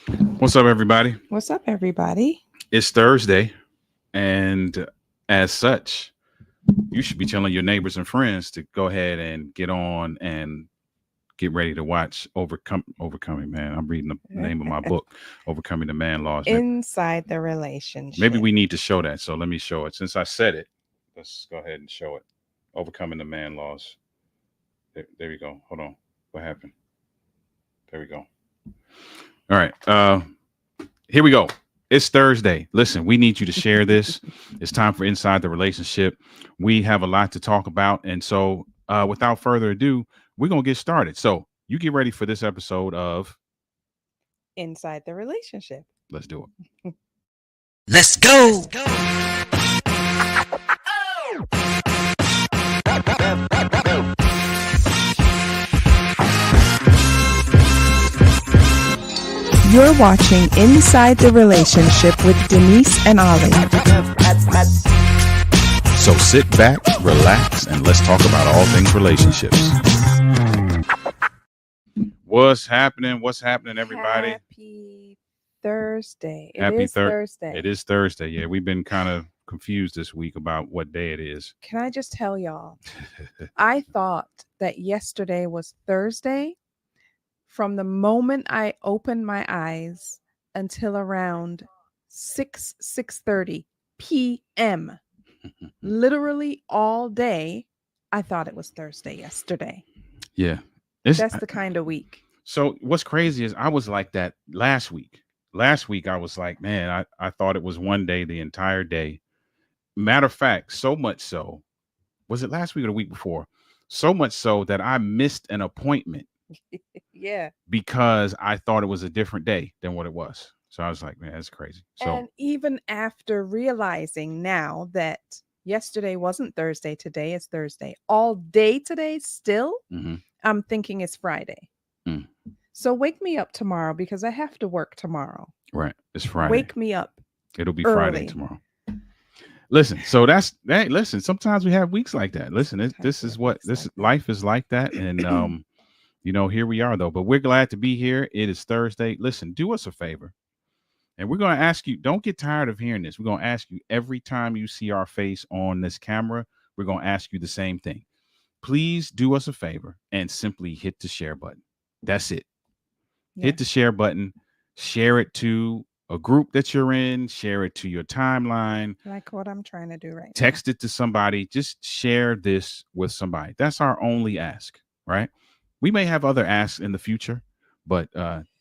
What's up, everybody? What's up, everybody? It's Thursday, and as such, you should be telling your neighbors and friends to go ahead and get on and get ready to watch Overcoming. Man, I'm reading the name of my book, Overcoming the Man Laws. Inside the Maybe relationship. we need to show that. So let me show it. Since I said it, let's go ahead and show it. Overcoming the Man Laws. There we go. Hold on. What happened? There we go. All right. Here we go. It's Thursday. Listen, we need you to share this. It's time for Inside the Relationship. We have a lot to talk about. And so, without further ado, we're going to get started. So, you get ready for this episode of Inside the relationship. Let's Do It. Let's go. You're watching Inside the Relationship with Denise and Ollie. So, sit back, relax, and let's talk about all things relationships. What's happening? What's happening, everybody? Happy Thursday. Happy Thursday. It is Thursday. Yeah, we've been kind of confused this week about what day it is. Can I just tell y'all? I thought that yesterday was Thursday from the moment I opened my eyes until around 6:30 p.m. Literally all day, I thought it was Thursday yesterday. Yeah. That's the kind of week. So what's crazy is I was like that last week. Last week, I was like, man, I thought it was one day the entire day. Matter of fact, so much so, was it last week or the week before? So much so that I missed an appointment. Yeah. Because I thought it was a different day than what it was. So I was like, man, that's crazy. So, and even after realizing now that yesterday wasn't Thursday, today is Thursday, all day today still, I'm thinking it's Friday. So wake me up tomorrow because I have to work tomorrow. Right. It's Friday. Wake me up. It'll be early. Friday tomorrow. Listen, so that's that. Listen, sometimes we have weeks like that. Listen, this is what this life is like that. And here we are though. But we're glad to be here. It is Thursday. Listen, do us a favor. And we're going to ask you, don't get tired of hearing this. We're going to ask you every time you see our face on this camera, we're going to ask you the same thing. Please do us a favor and simply hit the share button. That's it. Yeah. Hit the share button, share it to a group that you're in, share it to your timeline. Like what I'm trying to do right now. Text it to somebody. Just share this with somebody. That's our only ask, right? We may have other asks in the future, but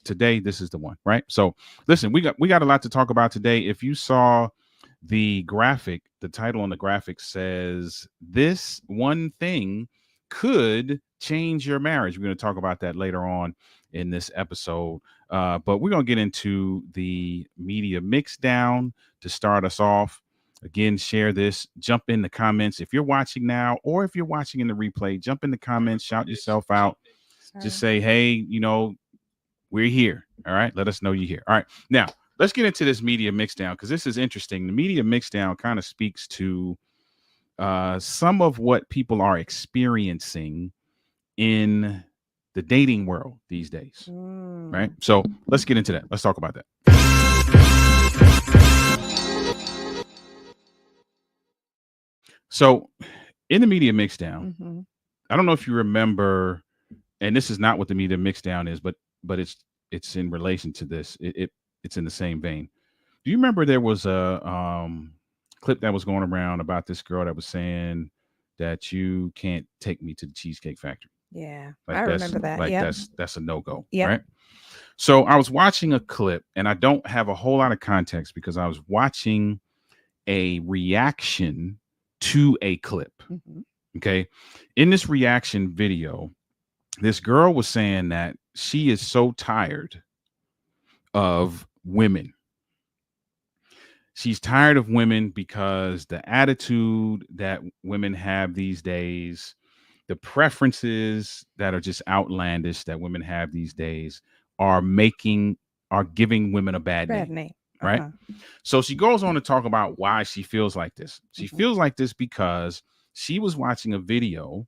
today this is the one, right? So listen, we got a lot to talk about today. If you saw the graphic, the title on the graphic says this one thing could change your marriage. We're going to talk about that later on in this episode. But we're going to get into the media mix down to start us off. Again, share this, jump in the comments. If you're watching now, or if you're watching in the replay, jump in the comments, shout yourself out. Just say, hey, we're here. All right. Let us know you're here. All right. Now, let's get into this media mixdown because this is interesting. The media mixdown kind of speaks to some of what people are experiencing in the dating world these days. Right. So let's get into that. Let's talk about that. So in the media mixdown, I don't know if you remember, and this is not what the media mixdown is, but it's in relation to this. It's in the same vein. Do you remember there was a clip that was going around about this girl that was saying that you can't take me to the Cheesecake Factory? Yeah, I remember that. Like that's a no-go, yep. Right? So I was watching a clip, and I don't have a whole lot of context because I was watching a reaction to a clip. Okay. In this reaction video, this girl was saying that she is so tired of women. She's tired of women because the attitude that women have these days, the preferences that are just outlandish that women have these days are giving women a bad name. Right. So she goes on to talk about why she feels like this. She feels like this because she was watching a video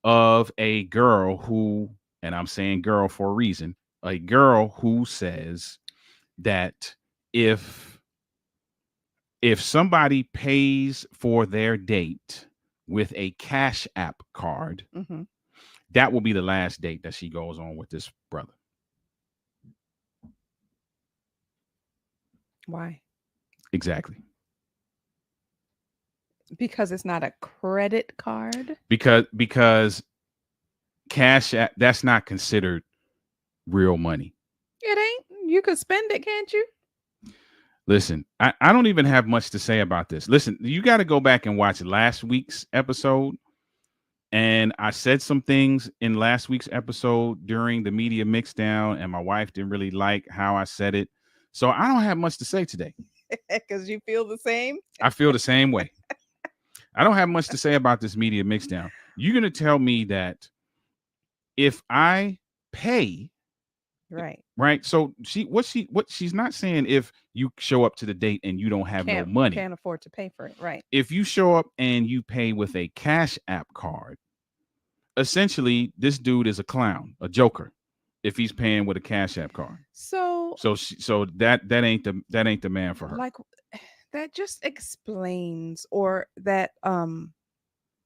of a girl who, and I'm saying girl for a reason, a girl who says that if somebody pays for their date with a Cash App card, that will be the last date that she goes on with this brother. Why? Exactly. Because it's not a credit card? Because Cash App, that's not considered real money. It ain't. You could spend it, can't you? Listen, I don't even have much to say about this. Listen, you got to go back and watch last week's episode. And I said some things in last week's episode during the media mixdown, and my wife didn't really like how I said it. So I don't have much to say today. Because you feel the same? I feel the same way. I don't have much to say about this media mixdown. You're going to tell me that if I pay, right? So she's not saying if you show up to the date and you don't have no money, can't afford to pay for it, right? If you show up and you pay with a Cash App card, essentially this dude is a clown, a joker, if he's paying with a Cash App card. So that ain't the man for her. Like, that just explains, or that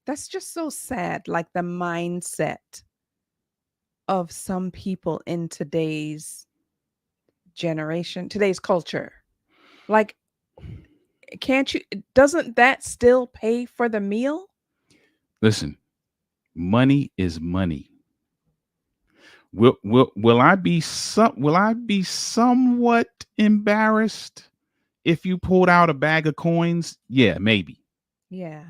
that's just so sad. Like the mindset of some people in today's generation, today's culture. Like, doesn't that still pay for the meal? Listen, money is money. Will I be somewhat embarrassed if you pulled out a bag of coins? Yeah, maybe. Yeah.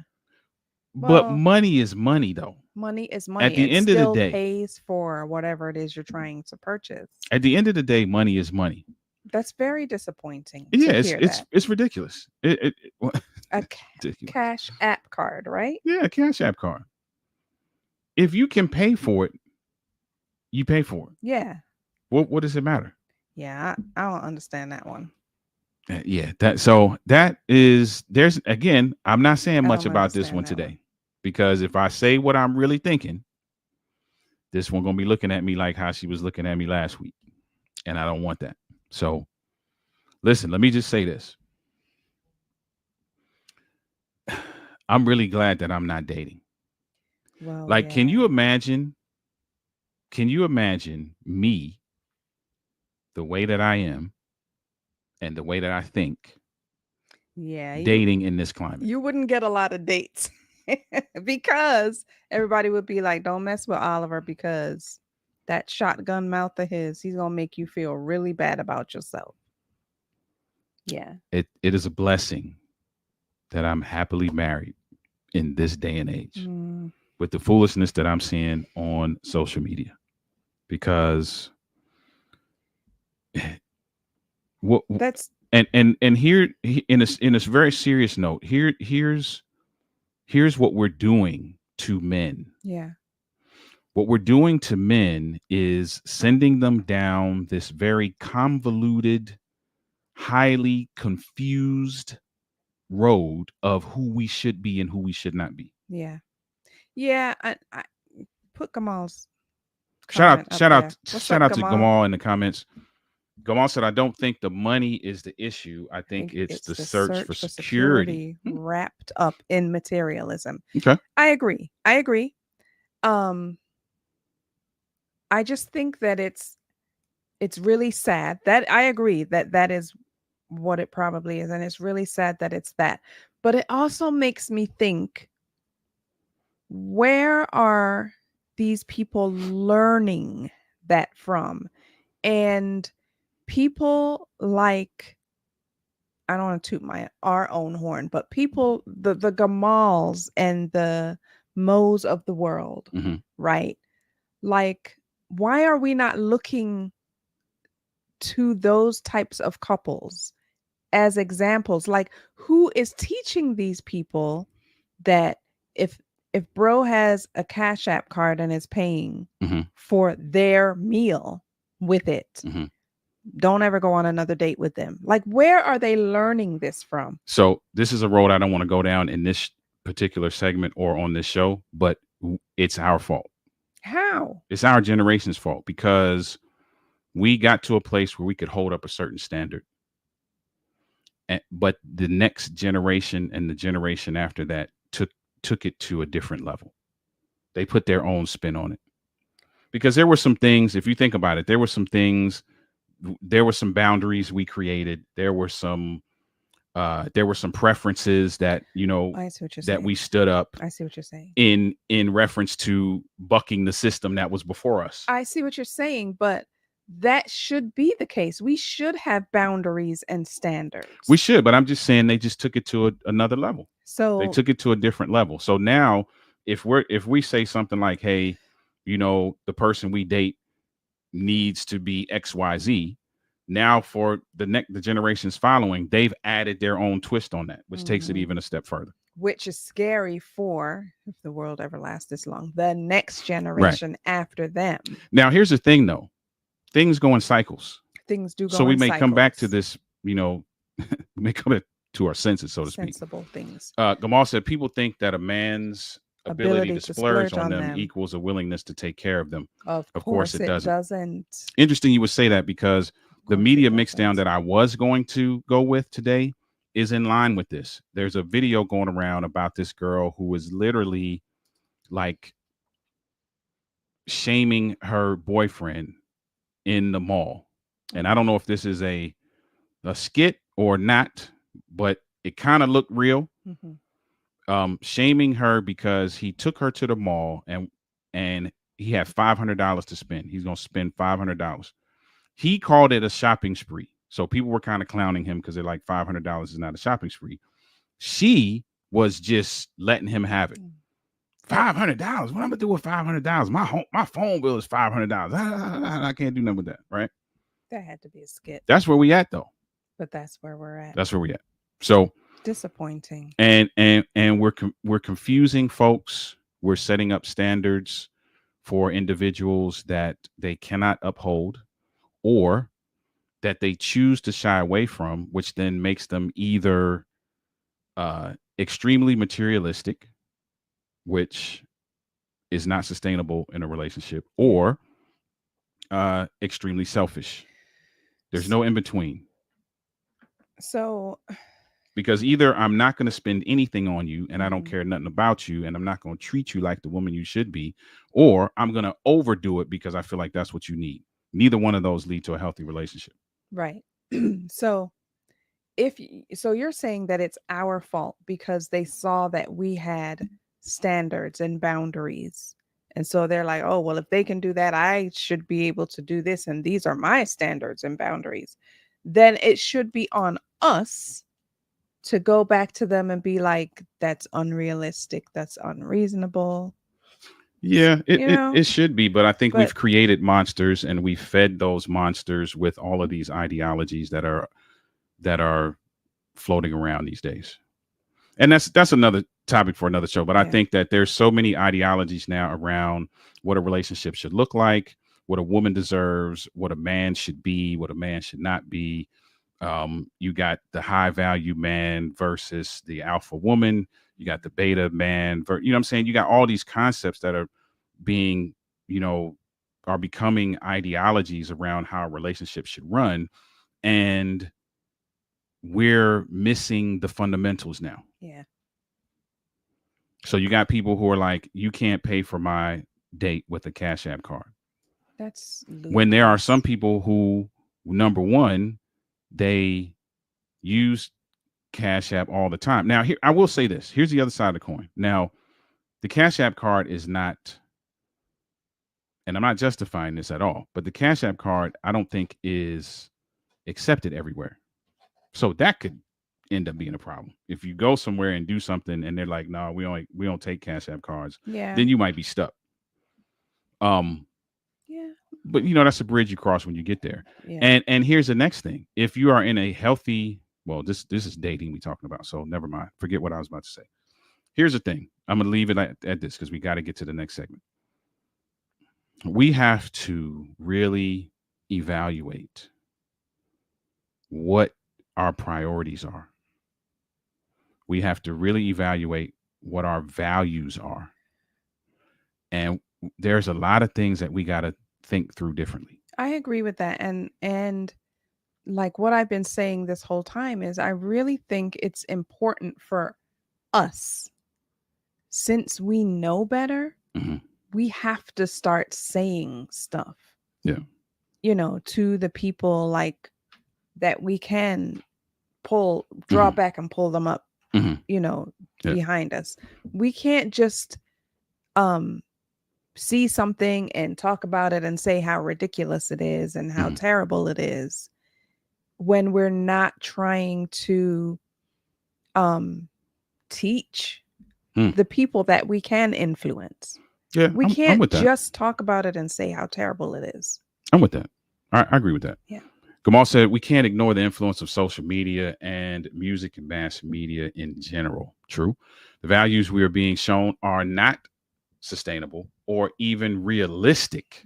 But money is money, though. Money is money. At the end of the day, pays for whatever it is you're trying to purchase. At the end of the day, money is money. That's very disappointing. Yeah, it's ridiculous. A Cash App card, right? Yeah, a Cash App card. If you can pay for it, you pay for it. Yeah. What does it matter? Yeah, I don't understand that one. Yeah, there's again, I'm not saying much about this one today, because if I say what I'm really thinking, this one gonna be looking at me like how she was looking at me last week, and I don't want that. So listen, let me just say this. I'm really glad that I'm not dating. Well, like, yeah. Can you imagine me, the way that I am and the way that I think, dating in this climate? You wouldn't get a lot of dates because everybody would be like, don't mess with Oliver, because that shotgun mouth of his, he's going to make you feel really bad about yourself. Yeah. It is a blessing that I'm happily married in this day and age with the foolishness that I'm seeing on social media, because that's and here in a very serious note, here's what we're doing to men. Yeah. What we're doing to men is sending them down this very convoluted, highly confused road of who we should be and who we should not be. Yeah. Yeah. I put Gamal's shout out to Gamal in the comments. Gamal said, I don't think the money is the issue. I think it's the search for security wrapped up in materialism. Okay. I agree. I just think that it's really sad. That I agree that is what it probably is, and it's really sad that it's that. But it also makes me think, where are these people learning that from? And people like, I don't want to toot our own horn, but people, the Gamals and the Moes of the world, right? Like, why are we not looking to those types of couples as examples? Like, who is teaching these people that if bro has a Cash App card and is paying for their meal with it, don't ever go on another date with them? Like, where are they learning this from? So this is a road I don't want to go down in this particular segment or on this show, but it's our fault. How? It's our generation's fault, because we got to a place where we could hold up a certain standard. But the next generation and the generation after that took it to a different level. They put their own spin on it. Because there were some things, if you think about it, there were some boundaries we created. There were some preferences that, I see what you're that saying. we stood up I see what you're saying. in reference to bucking the system that was before us. I see what you're saying, but that should be the case. We should have boundaries and standards. We should, but I'm just saying they just took it to another level. So they took it to a different level. So now if we say something like, hey, the person we date needs to be XYZ, now for the generations following, they've added their own twist on that, which takes it even a step further. Which is scary for, if the world ever lasts this long, the next generation after them. Now, here's the thing, though. Things go in cycles. Things do go in cycles. So we may come back to this, we may come to our senses, so to speak. Sensible things. Gamal said, people think that a man's ability to splurge on them equals a willingness to take care of them. Of course it doesn't. Interesting you would say that, because the media mix down that I was going to go with today is in line with this. There's a video going around about this girl who was literally like shaming her boyfriend in the mall. And I don't know if this is a skit or not, but it kind of looked real. Shaming her because he took her to the mall and he had $500 to spend. He's going to spend $500. He called it a shopping spree. So people were kind of clowning him because they're like, $500 is not a shopping spree. She was just letting him have it. $500. What I'm gonna do with $500? My phone bill is $500. I can't do nothing with that, right? That had to be a skit. That's where we at, though. But that's where we're at. That's where we at. So disappointing. And we're confusing folks. We're setting up standards for individuals that they cannot uphold, or that they choose to shy away from, which then makes them either extremely materialistic, which is not sustainable in a relationship, or extremely selfish. There's no in between. So, because either I'm not going to spend anything on you and I don't care nothing about you, and I'm not going to treat you like the woman you should be, or I'm going to overdo it because I feel like that's what you need. Neither one of those lead to a healthy relationship. Right. So you're saying that it's our fault because they saw that we had standards and boundaries. And so they're like, oh, well, if they can do that, I should be able to do this. And these are my standards and boundaries. Then it should be on us to go back to them and be like, that's unrealistic. That's unreasonable. Yeah, it should be. But I think we've created monsters, and we fed those monsters with all of these ideologies that are floating around these days. And that's another topic for another show. But I think that there's so many ideologies now around what a relationship should look like, what a woman deserves, what a man should be, what a man should not be. You got the high value man versus the alpha woman. You got the beta man. You know what I'm saying? You got all these concepts that are being, are becoming ideologies around how a relationship should run. And we're missing the fundamentals now. Yeah. So you got people who are like, you can't pay for my date with a Cash App card. That's ludicrous. When there are some people who, number one, they use Cash App all the time. Now, here, I will say this. Here's the other side of the coin. Now, the Cash App card is not, and I'm not justifying this at all, but the Cash App card, I don't think is accepted everywhere. So that could end up being a problem. If you go somewhere and do something and they're like, no, we don't take Cash App cards, then you might be stuck. Yeah. But that's a bridge you cross when you get there. Yeah. And here's the next thing. If you are in a healthy, well, this is dating we're talking about, so never mind. Forget what I was about to say. Here's the thing. I'm going to leave it at this because we got to get to the next segment. We have to really evaluate what our priorities are. We have to really evaluate what our values are. And there's a lot of things that we got to think through differently. I agree with that. And like what I've been saying this whole time is I really think it's important for us, since we know better, we have to start saying stuff. Yeah. You know, to the people like that we can draw back and pull them up, you know, behind us. We can't just see something and talk about it and say how ridiculous it is and how terrible it is when we're not trying to teach the people that we can influence. Yeah, we I'm can't with that. just talk about it and say how terrible it is. I'm with that. I agree with that. Yeah. Gamal said we can't ignore the influence of social media and music and mass media in general. True. The values we are being shown are not sustainable or even realistic.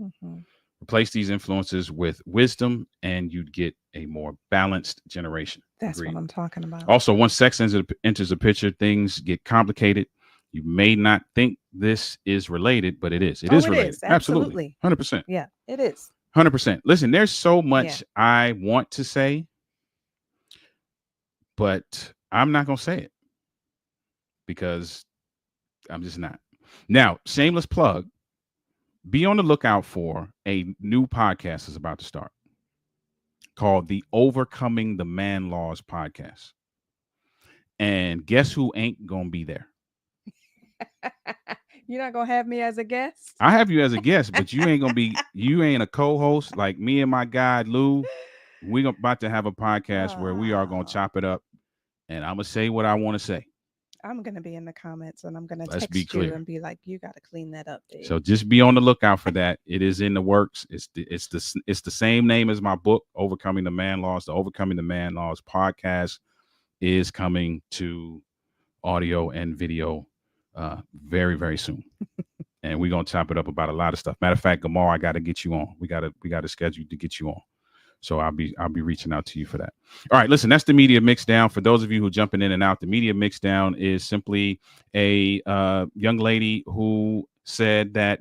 Replace these influences with wisdom and you'd get a more balanced generation. That's what I'm talking about. Also, once sex enters the picture, things get complicated. You may not think this is related, but it is. It is related. Absolutely. 100%. Yeah, it is. 100%. Listen, there's so much I want to say, but I'm not going to say it because I'm just not. Now, shameless plug, be on the lookout for a new podcast that's about to start called the Overcoming the Man Laws podcast. And guess who ain't going to be there? You're not going to have me as a guest? I have you as a guest, but you ain't a co-host like me and my guy, Lou. We're about to have a podcast where we are going to chop it up and I'm going to say what I want to say. I'm going to be in the comments and I'm going to text you and be like, you got to clean that up, babe. So just be on the lookout for that. It is in the works. It's the same name as my book, Overcoming the Man Laws. The Overcoming the Man Laws podcast is coming to audio and video very, very soon. And we're going to chop it up about a lot of stuff. Matter of fact, Gamal, I got to get you on. We got to schedule to get you on. So I'll be reaching out to you for that. All right, listen, that's the Media Mixdown. For those of you who are jumping in and out, the Media Mixdown is simply a young lady who said that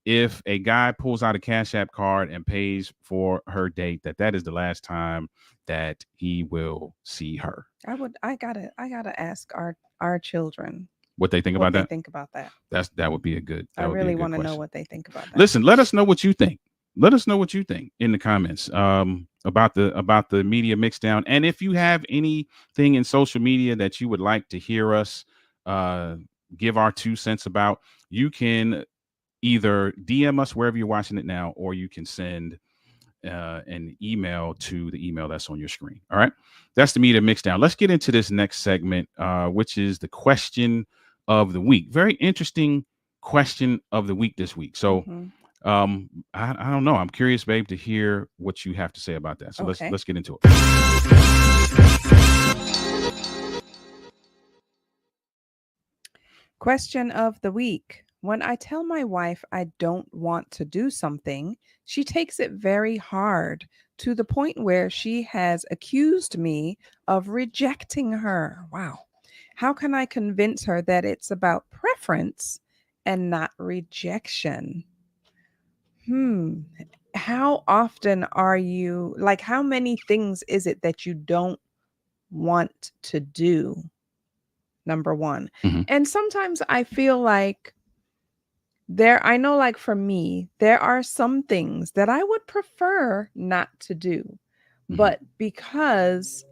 if a guy pulls out a Cash App card and pays for her date, that is the last time that he will see her. I gotta ask our children what they think about that. Think about that. That would be a good. I really want to know what they think about that. Listen, let us know what you think. Let us know what you think in the comments about the Media Mixdown. And if you have anything in social media that you would like to hear us give our 2 cents about, you can either DM us wherever you're watching it now, or you can send an email to the email that's on your screen. All right. That's the Media Mixdown. Let's get into this next segment, which is the question of the week. Very interesting question of the week this week. So I don't know. I'm curious, babe, to hear what you have to say about that. So let's get into it. Question of the week. When I tell my wife I don't want to do something, she takes it very hard to the point where she has accused me of rejecting her. Wow. How can I convince her that it's about preference and not rejection? How often are you, like, how many things is it that you don't want to do? Number one. And sometimes I feel like I know, like for me, there are some things that I would prefer not to do, but because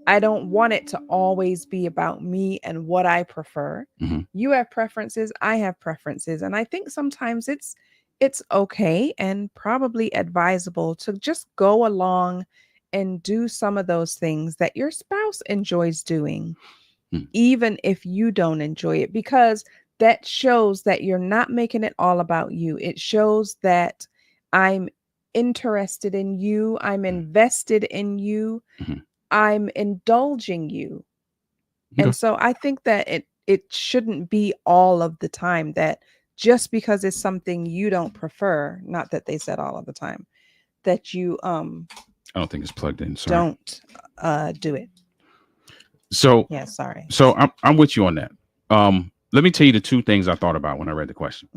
I don't want it to always be about me and what I prefer. You have preferences, I have preferences. And I think sometimes it's okay and probably advisable to just go along and do some of those things that your spouse enjoys doing, even if you don't enjoy it, because that shows that you're not making it all about you. It shows that I'm interested in you. I'm invested in you. I'm indulging you. And so I think that it shouldn't be all of the time, that just because it's something you don't prefer, not that they said all of the time, that you I don't think it's plugged in. Sorry. Don't do it. So yeah, sorry. So I'm with you on that. Let me tell you the 2 things I thought about when I read the question.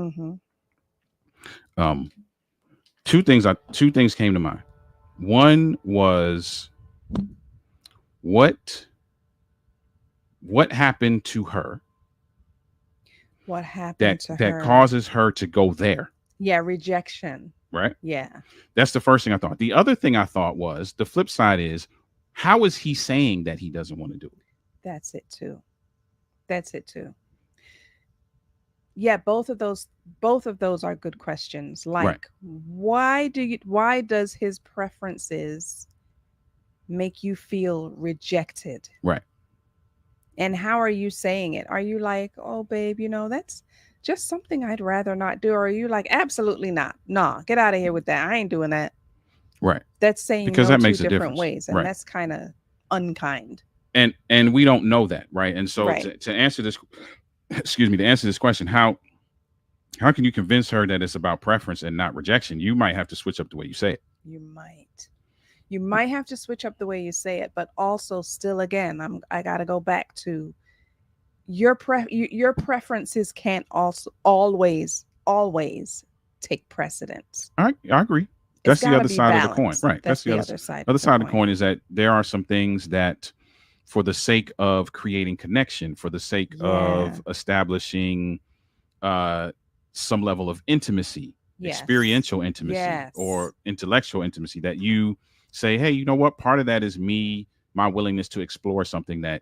two things came to mind. One was what happened to her What happened to her that causes her to go there. Yeah, rejection. Right? Yeah. That's the first thing I thought. The other thing I thought was the flip side is, how is he saying that he doesn't want to do it? That's it too. Yeah, both of those are good questions. Like, why does his preferences make you feel rejected? Right. And how are you saying it? Are you like, oh babe, that's just something I'd rather not do? Or are you like, absolutely not. Nah, get out of here with that. I ain't doing that. Right. That's saying because no that makes two a different difference. ways. And right. That's kind of unkind. And we don't know that, right? And so Right. to answer this, to answer this question, how can you convince her that it's about preference and not rejection? You might have to switch up the way you say it. You might have to switch up the way you say it, but also still, again, I got to go back to your preferences can't also always take precedence. I agree. That's the other side of the coin, right? That's the other side. Other side of the coin is that there are some things that, for the sake of creating connection, for the sake of establishing some level of intimacy, experiential intimacy, or intellectual intimacy, that you say, hey, you know what? Part of that is my willingness to explore something that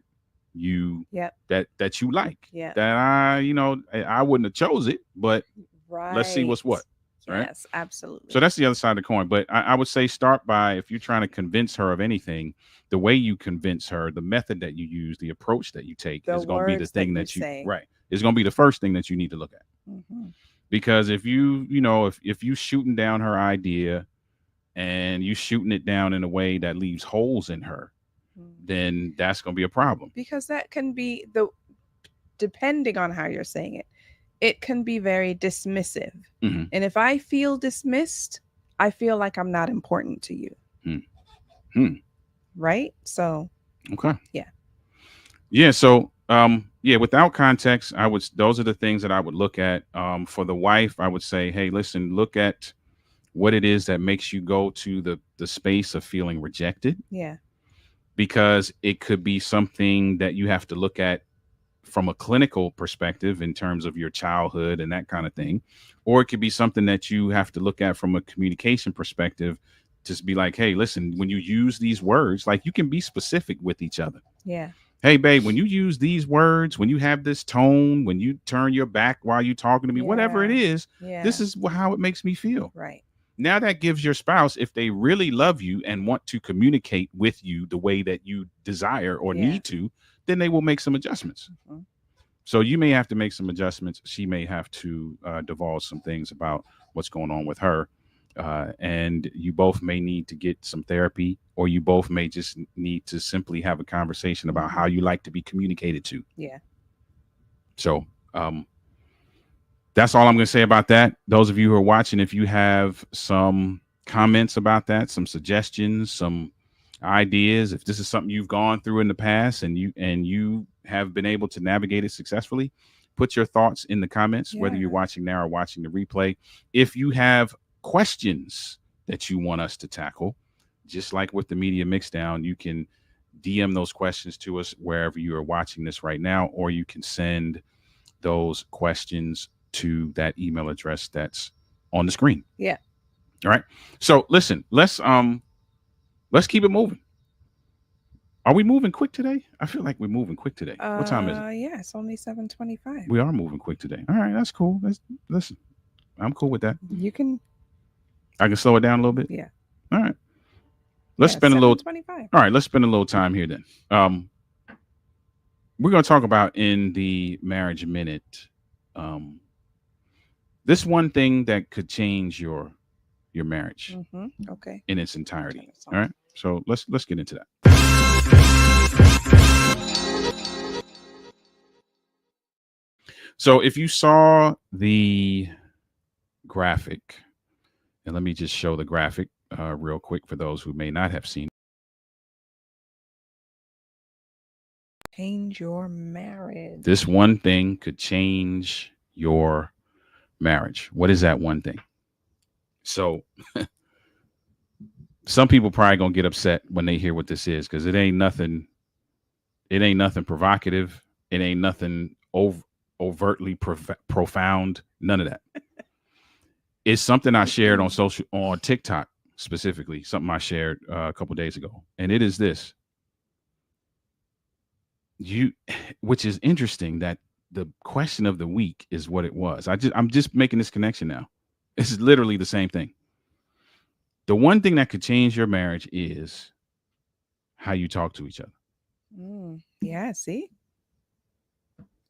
you that you like. That I wouldn't have chose it, but let's see what's what. Right? Yes, absolutely. So that's the other side of the coin. But I would say start by, if you're trying to convince her of anything, the way you convince her, the method that you use, the approach that you take is going to be the thing that you right. It's going to be the first thing that you need to look at. Mm-hmm. Because if if you shooting down her idea and you shooting it down in a way that leaves holes in her, then that's going to be a problem. Because that can be depending on how you're saying it. It can be very dismissive. Mm-hmm. And if I feel dismissed, I feel like I'm not important to you. Mm-hmm. Right? So. Okay. Yeah. Yeah. So, without context, those are the things that I would look at. For the wife, I would say, hey, listen, look at what it is that makes you go to the space of feeling rejected. Yeah. Because it could be something that you have to look at from a clinical perspective in terms of your childhood and that kind of thing. Or it could be something that you have to look at from a communication perspective, just be like, hey, listen, when you use these words, like, you can be specific with each other. Yeah. Hey, babe, when you use these words, when you have this tone, when you turn your back while you're talking to me, whatever it is, this is how it makes me feel. Right. Now that gives your spouse, if they really love you and want to communicate with you the way that you desire or need to, then they will make some adjustments. Mm-hmm. So you may have to make some adjustments. She may have to divulge some things about what's going on with her. And you both may need to get some therapy, or you both may just need to simply have a conversation about how you like to be communicated to. Yeah. So that's all I'm going to say about that. Those of you who are watching, if you have some comments about that, some suggestions, some ideas, if this is something you've gone through in the past and you have been able to navigate it successfully, put your thoughts in the comments, whether you're watching now or watching the replay. If you have questions that you want us to tackle, just like with the media mixdown, you can DM those questions to us wherever you are watching this right now, or you can send those questions to that email address that's on the screen. Yeah. All right. So listen, let's keep it moving. Are we moving quick today? I feel like we're moving quick today. What time is it? Yeah, it's only 7:25. We are moving quick today. All right, that's cool. Listen, I'm cool with that. I can slow it down a little bit. Yeah. All right. Let's spend a little. 7:25. All right, let's spend a little time here then. We're going to talk about in the marriage minute, this one thing that could change your marriage. Mm-hmm. Okay. In its entirety. All right. So let's get into that. So if you saw the graphic, and let me just show the graphic real quick for those who may not have seen. Change your marriage. This one thing could change your marriage. What is that one thing? So some people probably gonna get upset when they hear what this is, because it ain't nothing. It ain't nothing provocative. It ain't nothing overtly profound. None of that. It's something I shared on TikTok specifically. Something I shared a couple days ago, and it is this. Which is interesting that the question of the week is what it was. I'm just making this connection now. This is literally the same thing. The one thing that could change your marriage is how you talk to each other. Yeah, see?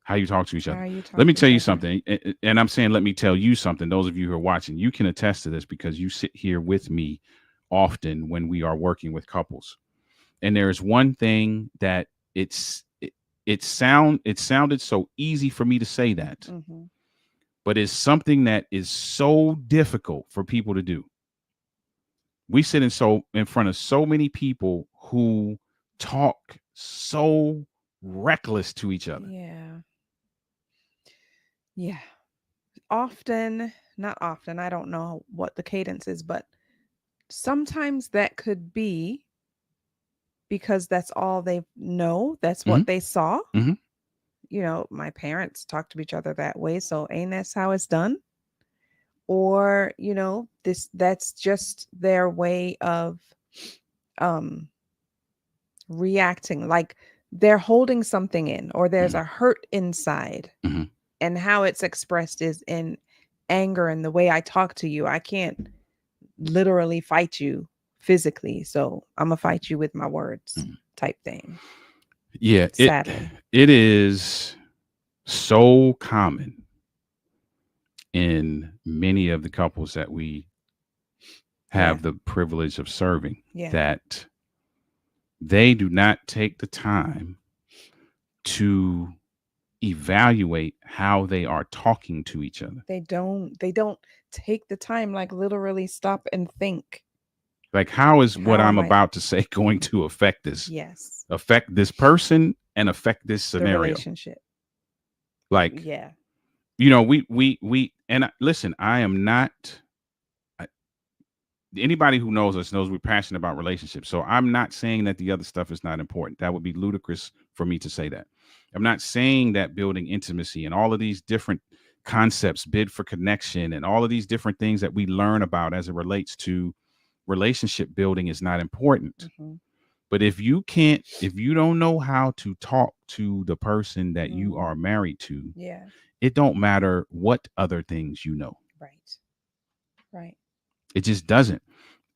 How you talk to each other. Let me tell you something. And I'm saying, let me tell you something. Those of you who are watching, you can attest to this because you sit here with me often when we are working with couples. And there is one thing that it sounded so easy for me to say that, but it's something that is so difficult for people to do. We sit in front of so many people who talk so reckless to each other. Yeah. Not often. I don't know what the cadence is, but sometimes that could be because that's all they know. That's what they saw. You know, my parents talk to each other that way. So ain't that's how it's done? Or, you know, that's just their way of reacting. Like they're holding something in, or there's a hurt inside. And how it's expressed is in anger and the way I talk to you. I can't literally fight you physically, so I'm gonna fight you with my words type thing. Yeah, sadly, it is so common in many of the couples that we have the privilege of serving that they do not take the time to evaluate how they are talking to each other. They don't take the time, like literally stop and think. Like, how is what I'm about to say going to affect this? Yes. Affect this person and affect this scenario. The relationship. Like, you know, we and listen, I am not. Anybody who knows us knows we're passionate about relationships. So I'm not saying that the other stuff is not important. That would be ludicrous for me to say that. I'm not saying that building intimacy and all of these different concepts, bid for connection, and all of these different things that we learn about as it relates to relationship building is not important. But if you don't know how to talk to the person that you are married to, it don't matter what other things you know. Right. It just doesn't.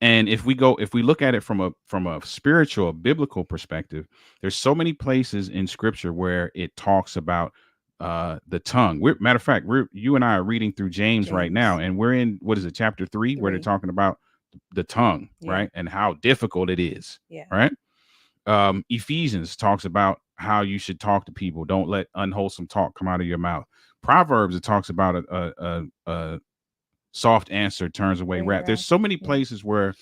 And if we look at it from a spiritual, biblical perspective, there's so many places in scripture where it talks about the tongue. Matter of fact, you and I are reading through James right now, and we're in, what is it, chapter 3, where they're talking about the tongue, right? And how difficult it is, right? Ephesians talks about how you should talk to people. Don't let unwholesome talk come out of your mouth. Proverbs, it talks about a soft answer turns away wrath. There's so many places where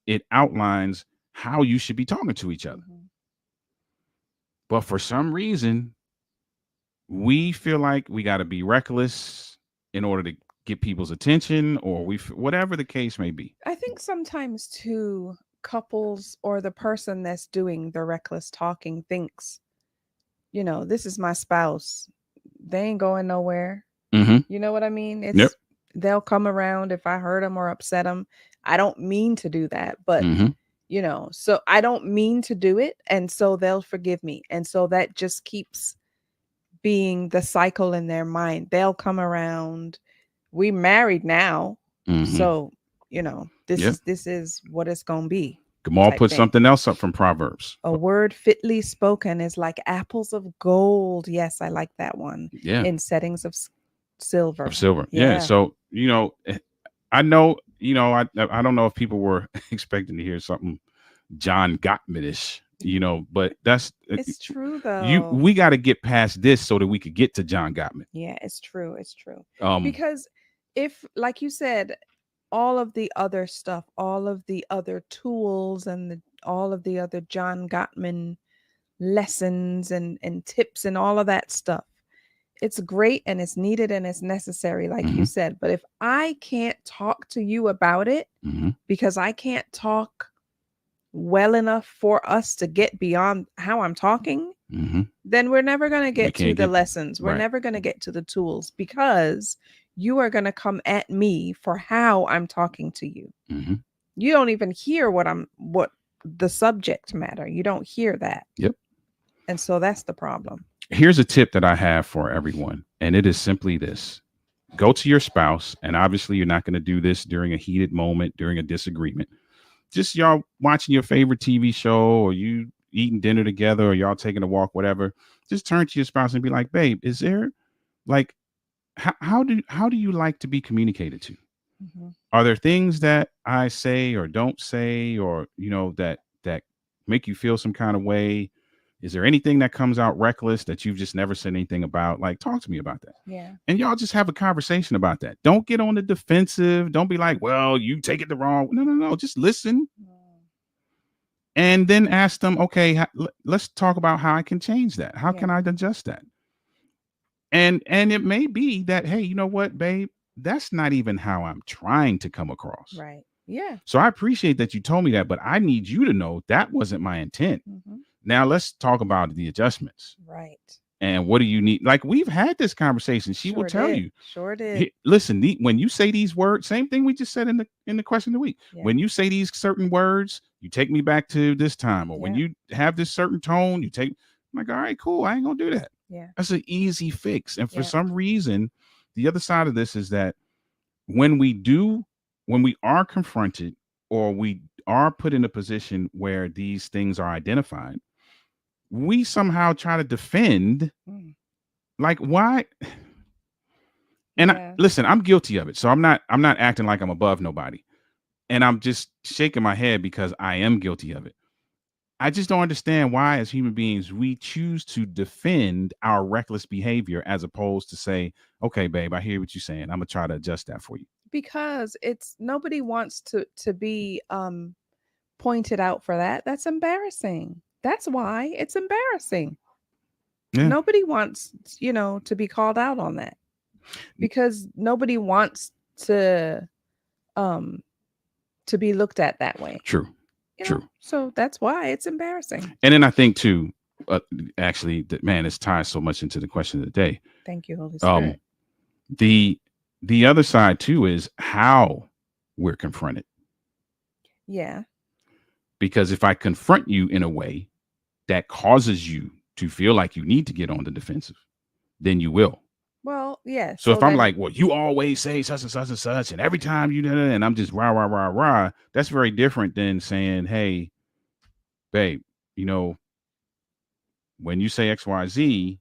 it outlines how you should be talking to each other. But for some reason, we feel like we got to be reckless in order to get people's attention, or whatever the case may be. I think sometimes too, couples or the person that's doing the reckless talking thinks, you know, this is my spouse. They ain't going nowhere. You know what I mean? They'll come around if I hurt them or upset them. I don't mean to do that, but you know, so I don't mean to do it. And so they'll forgive me. And so that just keeps being the cycle in their mind. They'll come around. We married now. So, you know, this is what it's going to be. Gamal put something else up from Proverbs. A word fitly spoken is like apples of gold. Yes, I like that one. Yeah. In settings of silver. Yeah. So, you know, I know, you know, I don't know if people were expecting to hear something John Gottman-ish, you know, but it's true though. We got to get past this so that we could get to John Gottman. Yeah, it's true. It's true. Because if, like you said, all of the other stuff, all of the other tools and all of the other John Gottman lessons and tips and all of that stuff, it's great and it's needed and it's necessary, like you said. But if I can't talk to you about it because I can't talk well enough for us to get beyond how I'm talking, then we're never going to get to the lessons. We're never going to get to the tools, because you are going to come at me for how I'm talking to you. You don't even hear what the subject matter. You don't hear that. Yep. And so that's the problem. Here's a tip that I have for everyone, and it is simply this. Go to your spouse, and obviously you're not going to do this during a heated moment, during a disagreement. Just y'all watching your favorite TV show, or you eating dinner together, or y'all taking a walk, whatever. Just turn to your spouse and be like, babe, is there, like, how do you like to be communicated to? Are there things that I say or don't say, or, that make you feel some kind of way? Is there anything that comes out reckless that you've just never said anything about? Like, talk to me about that. Yeah. And y'all just have a conversation about that. Don't get on the defensive. Don't be like, well, you take it the wrong. No. Just listen. And then ask them, okay, let's talk about how I can change that. How can I adjust that? And it may be that, hey, you know what, babe, that's not even how I'm trying to come across. Right. Yeah. So I appreciate that you told me that, but I need you to know that wasn't my intent. Now let's talk about the adjustments. Right. And what do you need? Like, we've had this conversation. She will tell you. Sure did. Listen, when you say these words, same thing we just said in the question of the week. Yeah. When you say these certain words, you take me back to this time. Or when you have this certain tone, you take, I'm like, all right, cool. I ain't going to do that. Yeah. That's an easy fix. And for some reason, the other side of this is that when we are confronted, or we are put in a position where these things are identified, we somehow try to defend, like, why? And listen, I'm guilty of it. So I'm not acting like I'm above nobody. And I'm just shaking my head because I am guilty of it. I just don't understand why, as human beings, we choose to defend our reckless behavior as opposed to say, okay, babe, I hear what you're saying. I'm gonna try to adjust that for you. Because nobody wants to be pointed out for that. That's embarrassing. That's why it's embarrassing. Yeah. Nobody wants, to be called out on that, because nobody wants to be looked at that way. True. True. So that's why it's embarrassing. And then I think too, actually, that, man, this ties so much into the question of the day. Thank you, Holy Spirit. The other side too is how we're confronted. Yeah. Because if I confront you in a way that causes you to feel like you need to get on the defensive, then you will. Well, yes. So if I'm like, well, you always say such and such and such, and every time you do, and I'm just rah, that's very different than saying, hey, babe, when you say XYZ,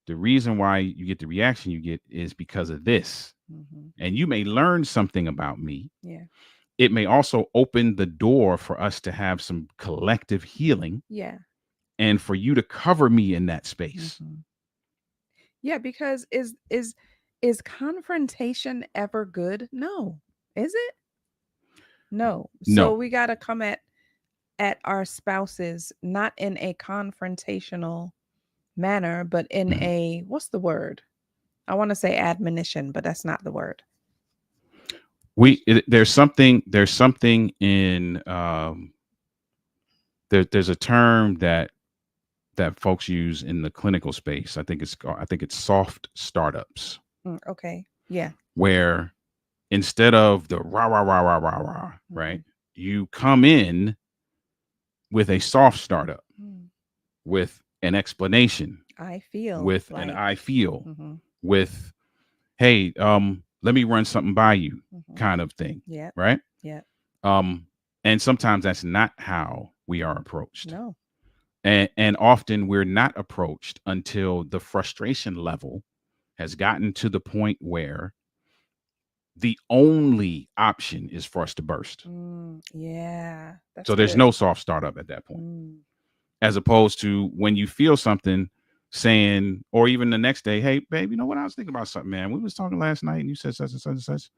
the reason why you get the reaction you get is because of this. And you may learn something about me. Yeah. It may also open the door for us to have some collective healing. Yeah. And for you to cover me in that space. Yeah, because is confrontation ever good? No. Is it? No. So we got to come at our spouses not in a confrontational manner, but in a, what's the word? I want to say admonition, but that's not the word. There's something in there's a term that folks use in the clinical space. I think it's soft startups. Okay. Yeah. Where instead of the rah, right? You come in with a soft startup, with an explanation. I feel. With an I feel. With, hey, let me run something by you, kind of thing. Yeah. Right. Yeah. And sometimes that's not how we are approached. No. And often we're not approached until the frustration level has gotten to the point where the only option is for us to burst. Yeah. So there's no soft startup at that point. As opposed to when you feel something saying, or even the next day, hey, babe, you know what? I was thinking about something, man. We was talking last night and you said such and such and such.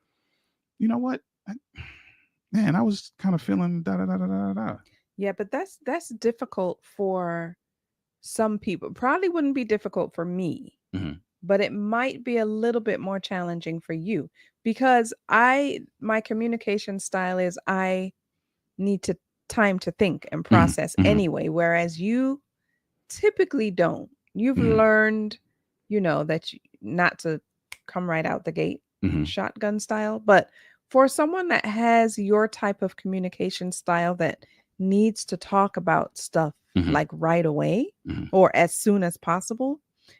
You know what? I was kind of feeling da. Yeah, but that's difficult for some people. Probably wouldn't be difficult for me, but it might be a little bit more challenging for you because my communication style is I need to time to think and process anyway, whereas you typically don't. You've learned, that not to come right out the gate shotgun style, but for someone that has your type of communication style that needs to talk about stuff like right away or as soon as possible,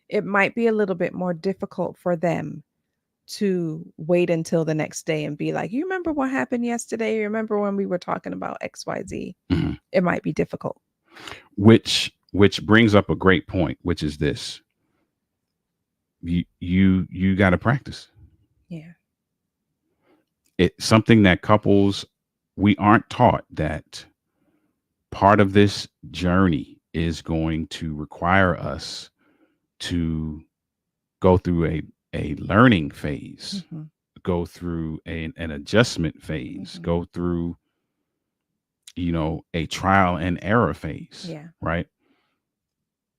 it might be a little bit more difficult for them to wait until the next day and be like, you remember what happened yesterday? You remember when we were talking about XYZ? It might be difficult. Which brings up a great point, which is this. You got to practice. Yeah. It's something that couples, we aren't taught that part of this journey is going to require us to go through a learning phase, go through an adjustment phase, go through, a trial and error phase. Yeah. Right.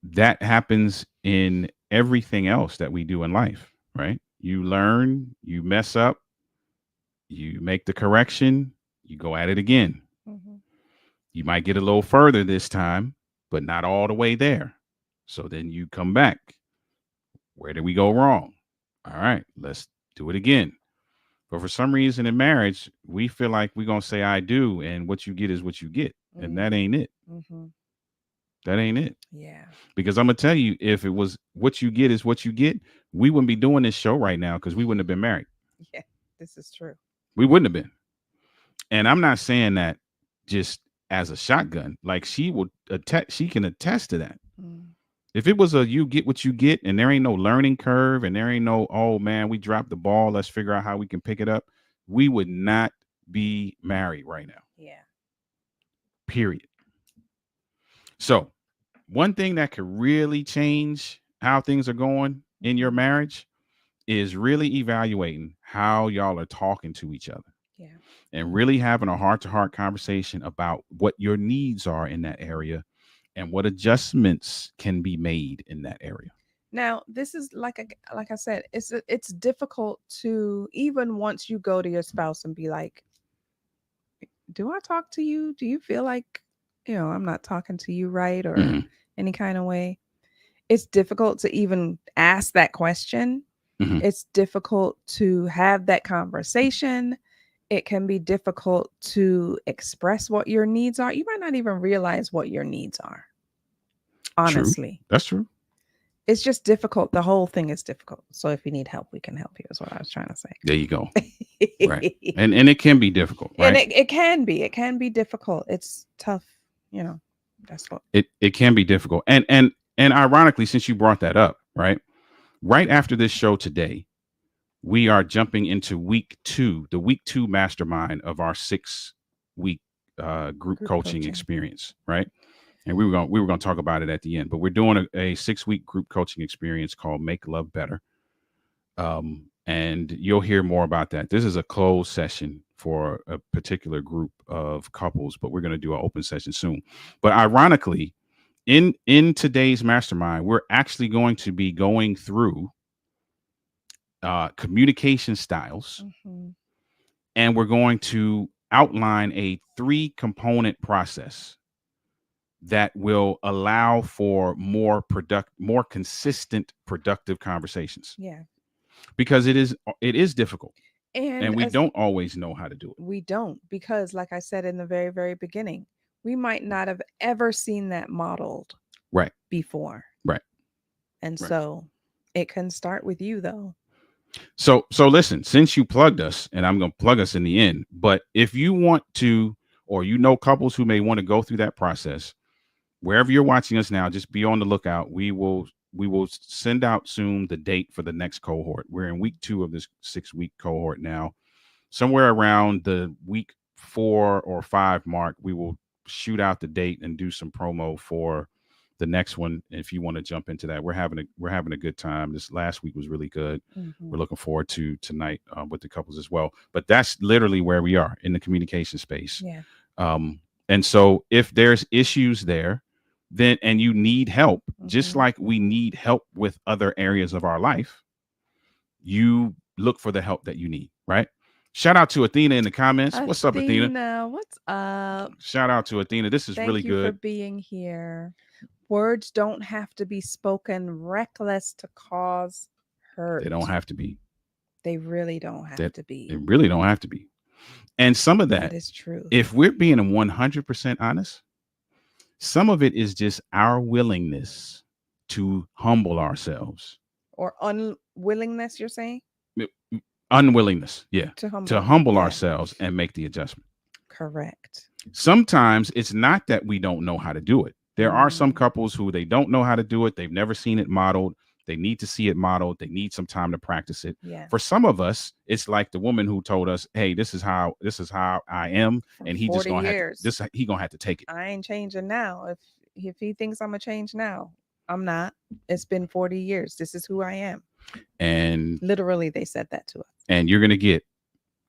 That happens in everything else that we do in life. Right. You learn, you mess up, you make the correction, you go at it again. You might get a little further this time, but not all the way there. So then you come back. Where did we go wrong? All right, let's do it again. But for some reason in marriage, we feel like we're going to say, I do. And what you get is what you get. And that ain't it. That ain't it. Yeah. Because I'm going to tell you, if it was what you get is what you get, we wouldn't be doing this show right now because we wouldn't have been married. Yeah, this is true. We wouldn't have been. And I'm not saying that just as a shotgun. Like she can attest to that. If it was you get what you get and there ain't no learning curve and there ain't no, oh man, we dropped the ball, let's figure out how we can pick it up, we would not be married right now. Yeah. Period. So one thing that could really change how things are going in your marriage is really evaluating how y'all are talking to each other. Yeah. And really having a heart-to-heart conversation about what your needs are in that area and what adjustments can be made in that area. Now, this is like I said, it's difficult to, even once you go to your spouse and be like, do I talk to you? Do you feel like, I'm not talking to you right or any kind of way? It's difficult to even ask that question. It's difficult to have that conversation. It can be difficult to express what your needs are. You might not even realize what your needs are. Honestly. True. That's true. It's just difficult. The whole thing is difficult. So if you need help, we can help you, is what I was trying to say. There you go. Right. And it can be difficult, right? And it can be. It can be difficult. It's tough. That's what it can be difficult. And ironically, since you brought that up, right after this show today, we are jumping into the week 2 mastermind of our 6-week group coaching experience, right? And we were going to talk about it at the end, but we're doing a 6-week group coaching experience called Make Love Better. And you'll hear more about that. This is a closed session for a particular group of couples, but we're going to do an open session soon. But ironically, in today's mastermind, we're actually going to be going through communication styles, and we're going to outline a 3-component process that will allow for more consistent, productive conversations. Yeah. Because it is difficult. And we don't always know how to do it. We don't, because like I said in the very, very beginning, we might not have ever seen that modeled before. Right. And so it can start with you though. So listen, since you plugged us, and I'm going to plug us in the end, but if you want to, or couples who may want to go through that process, wherever you're watching us now, just be on the lookout. We will send out soon the date for the next cohort. We're in week 2 of this 6-week cohort now. Somewhere around the week 4 or 5 mark, we will shoot out the date and do some promo for the next one. If you want to jump into that, we're having a good time. This last week was really good. We're looking forward to tonight with the couples as well. But that's literally where we are in the communication space. Yeah. And so if there's issues there, then and you need help, just Mhm. like we need help with other areas of our life, you look for the help that you need, right? Shout out to Athena in the comments. What's up, Athena? Athena, what's up? Shout out to Athena. This is really Thank you for good. being here. Words don't have to be spoken reckless to cause hurt. They don't have to be. They really don't have to be. They really don't have to be. And some of That that, is true. if we're being 100% honest, some of it is just our willingness to humble ourselves. Or unwillingness, you're saying? Unwillingness, yeah. To To humble. humble Yeah. ourselves and make the adjustment. Correct. Sometimes it's not that we don't know how to do it. There are some Mm. couples who they don't know how to do it. They've never seen it modeled. They need to see it modeled. They need some time to practice it. Yeah. For some of us, it's like the woman who told us, "Hey, this is how I am," For and he just 40 gonna years. he gonna have to take it. I ain't changing now. If he thinks I'm gonna change now, I'm not. It's been 40 years. This is who I am. And Literally, they said that to us. and you're gonna get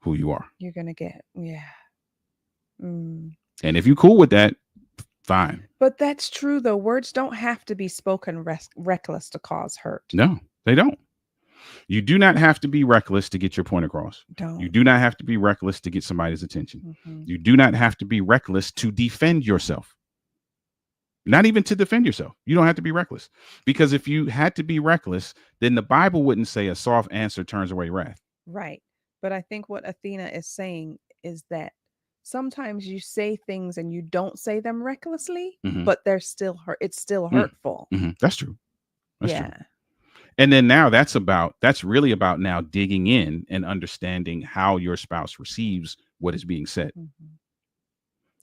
who you are. You're gonna get, yeah. Mm. And if you're cool with that, fine. But that's true, though. Words don't have to be spoken reckless to cause hurt. No, they don't. You do not have to be reckless to get your point across. Don't. You do not have to be reckless to get somebody's attention. Mhm. You do not have to be reckless to defend yourself. Not even to defend yourself. You don't have to be reckless. Because if you had to be reckless, then the Bible wouldn't say a soft answer turns away wrath. Right. But I think what Athena is saying is that sometimes you say things and you don't say them recklessly, Mhm. but they're still hurt. It's still hurtful. That's true. That's Yeah. true. And then now that's really about now digging in and understanding how your spouse receives what is being said. Mhm.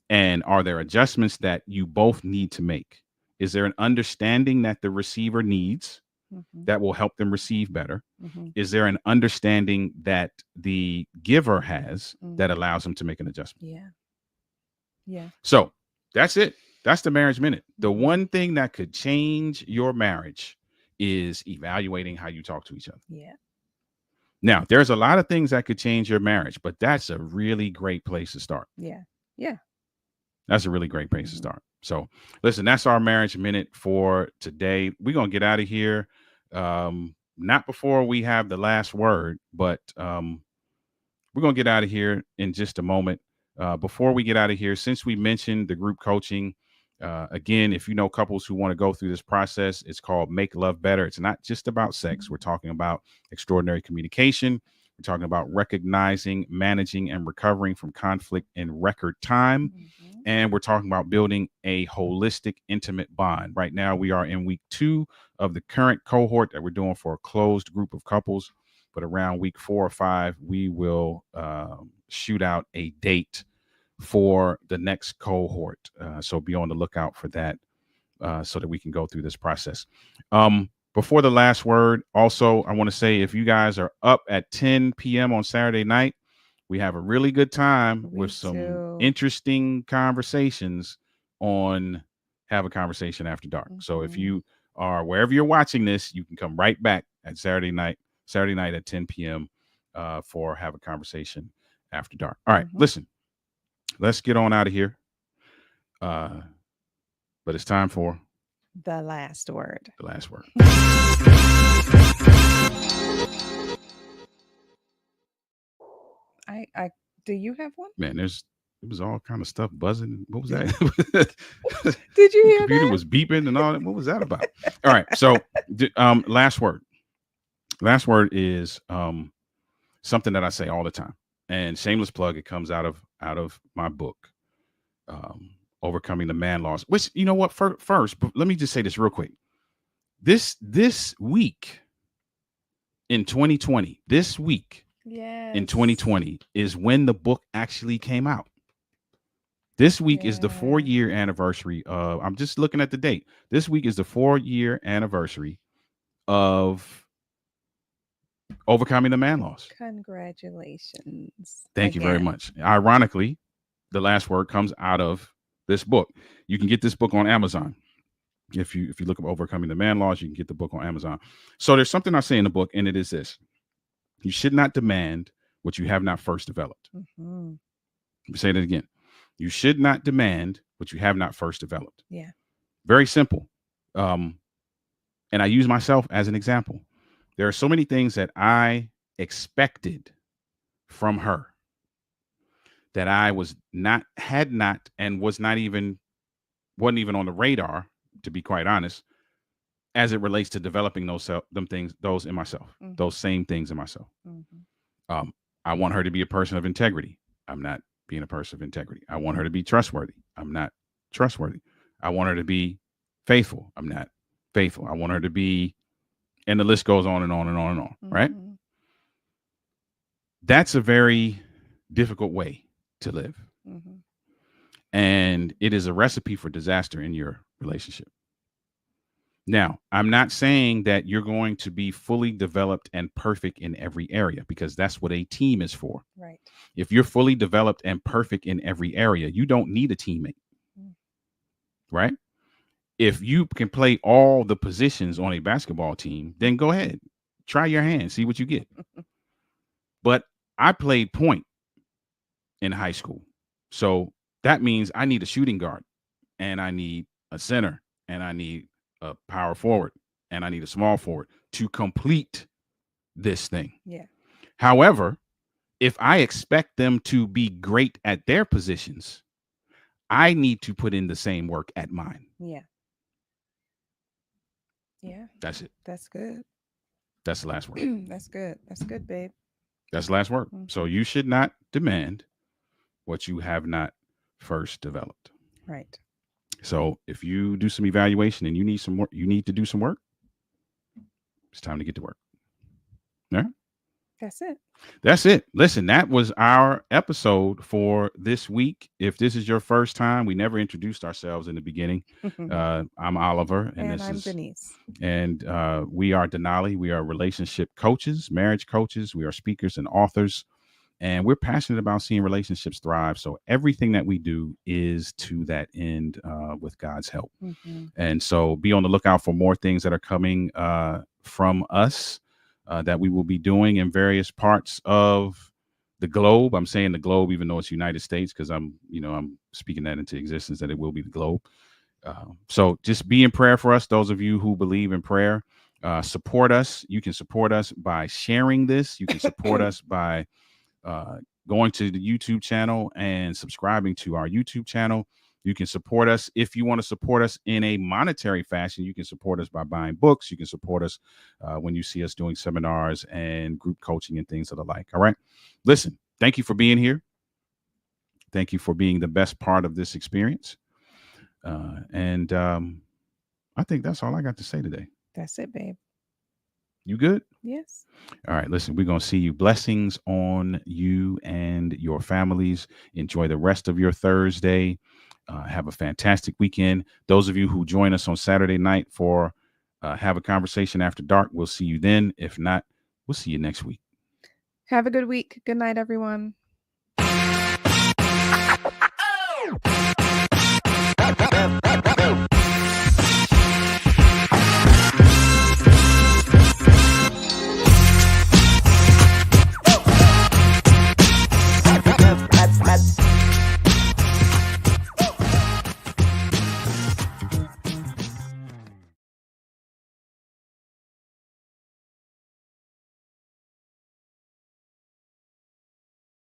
And are there adjustments that you both need to make? Is there an understanding that the receiver needs Mhm. that will help them receive better? Mhm. Is there an understanding that the giver has that Mhm. allows them to make an adjustment? Yeah. Yeah. So that's it. That's the marriage minute. The Mhm. one thing that could change your marriage is evaluating how you talk to each other. Yeah. Now, there's a lot of things that could change your marriage, but that's a really great place to start. Yeah. Yeah. That's a really great place to start. So listen, that's our marriage minute for today. We're going to get out of here. Not before we have the last word, but we're going to get out of here in just a moment. Before we get out of here, since we mentioned the group coaching, again, if you know couples who want to go through this process, it's called Make Love Better. It's not just about sex. We're talking about extraordinary communication. We're talking about recognizing, managing, and recovering from conflict in record time. Mhm. And we're talking about building a holistic, intimate bond. Right now, we are in week 2 of the current cohort that we're doing for a closed group of couples. But around week 4 or 5, we will shoot out a date for the next cohort. So be on the lookout for that so that we can go through this process. Before the last word, also, I want to say if you guys are up at 10 p.m. on Saturday night, we have a really good time with some interesting conversations on Have a Conversation After Dark. So if you are wherever you're watching this, you can come right back at Saturday night at 10 p.m. For Have a Conversation After Dark. All right, listen, let's get on out of here. But it's time for the last word. The last word. I do you have one? Man, it was all kind of stuff buzzing. What was that? Did you hear the computer that? was beeping and all that. What was that about? All right. So last word. Last word is something that I say all the time. And shameless plug, it comes out of my book, Overcoming the Man Laws, which, you know what, first, but let me just say this real quick. This week in 2020, in 2020 is when the book actually came out. This week is the 4-year anniversary of, I'm just looking at the date. This week is the 4-year anniversary of Overcoming the Man Laws. Congratulations. Thank you very much. Ironically, the last word comes out of this book. You can get this book on Amazon. If you look up Overcoming the Man Laws, you can get the book on Amazon. So there's something I say in the book, and it is this: you should not demand what you have not first developed. Mm-hmm. Let me say that again. You should not demand what you have not first developed. Yeah. Very simple. And I use myself as an example. There are so many things that I expected from her that I had not, and wasn't even on the radar, to be quite honest, as it relates to developing those in myself, those same things in myself. I want her to be a person of integrity. I'm not being a person of integrity. I want her to be trustworthy. I'm not trustworthy. I want her to be faithful. I'm not faithful. I want her to be, and the list goes on and on and on and on, right? That's a very difficult way to live. And it is a recipe for disaster in your relationship. Now, I'm not saying that you're going to be fully developed and perfect in every area, because that's what a team is for. Right. If you're fully developed and perfect in every area, you don't need a teammate. Right? If you can play all the positions on a basketball team, then go ahead. Try your hand, see what you get. But I played point in high school. So that means I need a shooting guard, and I need a center, and I need a power forward, and I need a small forward to complete this thing. Yeah. However, if I expect them to be great at their positions, I need to put in the same work at mine. Yeah. Yeah. That's it. That's good. That's the last word. That's good. That's good, babe. That's the last word. So you should not demand what you have not first developed. Right. So if you do some evaluation and you need some work, you need to do some work, it's time to get to work. All right? That's it. That's it. Listen, that was our episode for this week. If this is your first time, we never introduced ourselves in the beginning. I'm Oliver. And I'm Denise. And we are Denali. We are relationship coaches, marriage coaches. We are speakers and authors. And we're passionate about seeing relationships thrive. So everything that we do is to that end with God's help. And so be on the lookout for more things that are coming from us that we will be doing in various parts of the globe. I'm saying the globe, even though it's United States, because I'm speaking that into existence, that it will be the globe. So just be in prayer for us. Those of you who believe in prayer, support us. You can support us by sharing this. You can support us by going to the YouTube channel and subscribing to our YouTube channel. You can support us if you want to support us in a monetary fashion. You can support us by buying books. You can support us when you see us doing seminars and group coaching and things of the like. All right. Listen, thank you for being here. Thank you for being the best part of this experience. And I think that's all I got to say today. That's it, babe. You good? Yes. All right. Listen, we're going to see you. Blessings on you and your families. Enjoy the rest of your Thursday. Have a fantastic weekend. Those of you who join us on Saturday night for Have a Conversation After Dark, we'll see you then. If not, we'll see you next week. Have a good week. Good night, everyone.